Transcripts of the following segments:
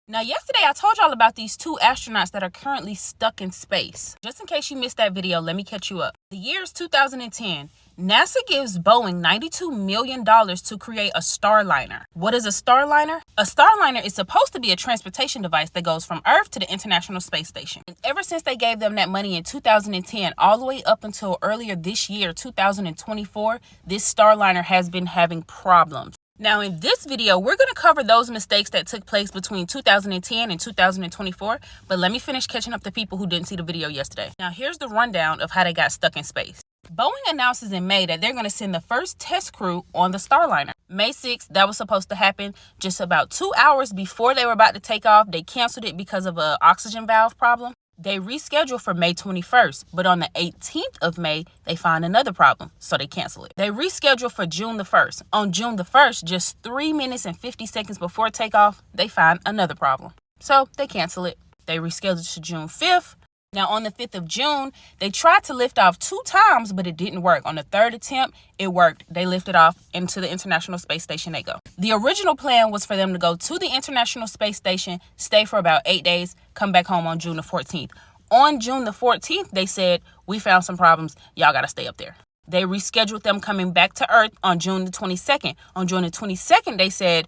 Now, yesterday I told y'all about these two astronauts that are currently stuck in space. Just in case you missed that video, let me catch you up. The year is 2010. NASA gives Boeing $92 million to create a Starliner. What is a Starliner? A Starliner is supposed to be a transportation device that goes from Earth to the International Space Station. And ever since they gave them that money in 2010, all the way up until earlier this year, 2024, this Starliner has been having problems. Now, in this video, we're going to cover those mistakes that took place between 2010 and 2024, but let me finish catching up to people who didn't see the video yesterday. Now, here's the rundown of how they got stuck in space. Boeing announces in May that they're going to send the first test crew on the Starliner. May 6th, that was supposed to happen just about 2 hours before they were about to take off. They canceled it because of an oxygen valve problem. They rescheduled for May 21st, but on the 18th of May, they find another problem, so they cancel it. They rescheduled for June the 1st. On June the 1st, just 3 minutes and 50 seconds before takeoff, they find another problem. So they cancel it. They rescheduled to June 5th. Now, on the 5th of June, they tried to lift off 2 times, but it didn't work. On the 3rd attempt, it worked. They lifted off into the International Space Station they go. The original plan was for them to go to the International Space Station, stay for about 8 days, come back home on June the 14th. On June the 14th, they said, we found some problems. Y'all got to stay up there. They rescheduled them coming back to Earth on June the 22nd. On June the 22nd, they said,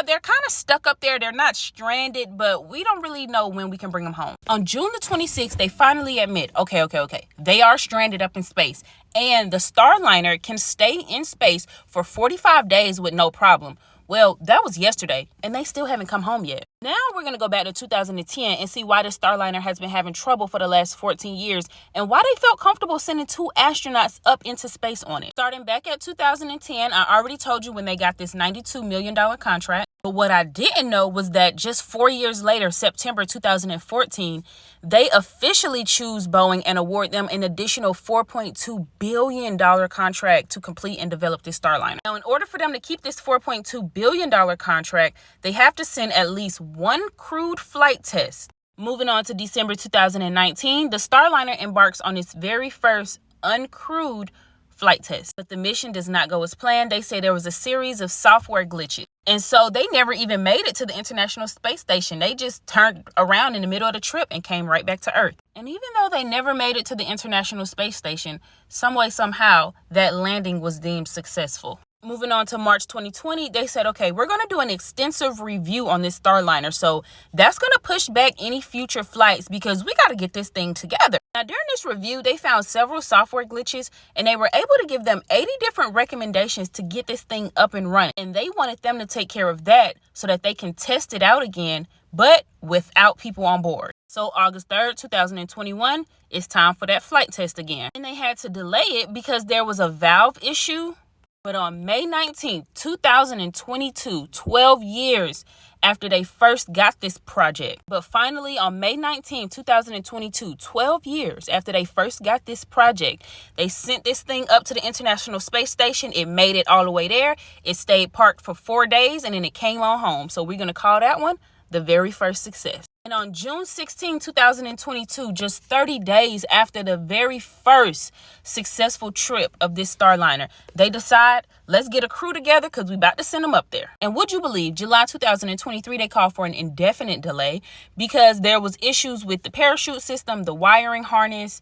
they're kind of stuck up there. They're not stranded, but we don't really know when we can bring them home. On June the 26th, they finally admit, okay. They are stranded up in space. And the Starliner can stay in space for 45 days with no problem. Well, that was yesterday, and they still haven't come home yet. Now we're going to go back to 2010 and see why the Starliner has been having trouble for the last 14 years and why they felt comfortable sending 2 astronauts up into space on it. Starting back at 2010, I already told you when they got this $92 million contract. But what I didn't know was that just 4 years later, September 2014, they officially choose Boeing and award them an additional $4.2 billion contract to complete and develop this Starliner. Now, in order for them to keep this $4.2 billion contract, they have to send at least 1 crewed flight test. Moving on to December 2019, the Starliner embarks on its very first uncrewed flight test. But the mission does not go as planned. They say there was a series of software glitches. And so they never even made it to the International Space Station. They just turned around in the middle of the trip and came right back to Earth. And even though they never made it to the International Space Station, some way, somehow, that landing was deemed successful. Moving on to March 2020, they said, okay, we're going to do an extensive review on this Starliner. So that's going to push back any future flights because we got to get this thing together. Now, during this review, they found several software glitches and they were able to give them 80 different recommendations to get this thing up and running. And they wanted them to take care of that so that they can test it out again, but without people on board. So August 3rd, 2021, it's time for that flight test again. And they had to delay it because there was a valve issue. But on May 19th, 2022, 12 years after they first got this project. But finally, on May 19th, 2022, 12 years after they first got this project, they sent this thing up to the International Space Station. It made it all the way there. It stayed parked for 4 days and then it came on home. So we're going to call that one the very first success. And on June 16, 2022, just 30 days after the very first successful trip of this Starliner, they decide, let's get a crew together because we're about to send them up there. And would you believe, July 2023, they called for an indefinite delay because there was issues with the parachute system, the wiring harness.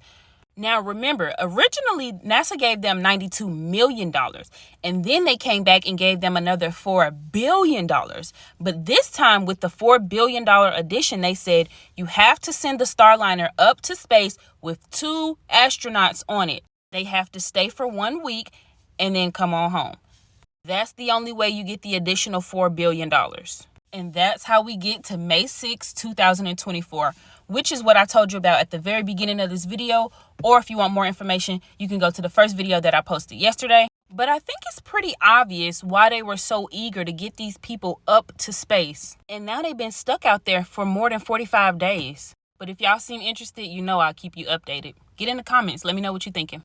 Now, remember, originally, NASA gave them $92 million, and then they came back and gave them another $4 billion. But this time, with the $4 billion addition, they said you have to send the Starliner up to space with 2 astronauts on it. They have to stay for 1 week and then come on home. That's the only way you get the additional $4 billion. And that's how we get to May 6, 2024, which is what I told you about at the very beginning of this video. Or if you want more information, you can go to the first video that I posted yesterday. But I think it's pretty obvious why they were so eager to get these people up to space. And now they've been stuck out there for more than 45 days. But if y'all seem interested, you know I'll keep you updated. Get in the comments. Let me know what you're thinking.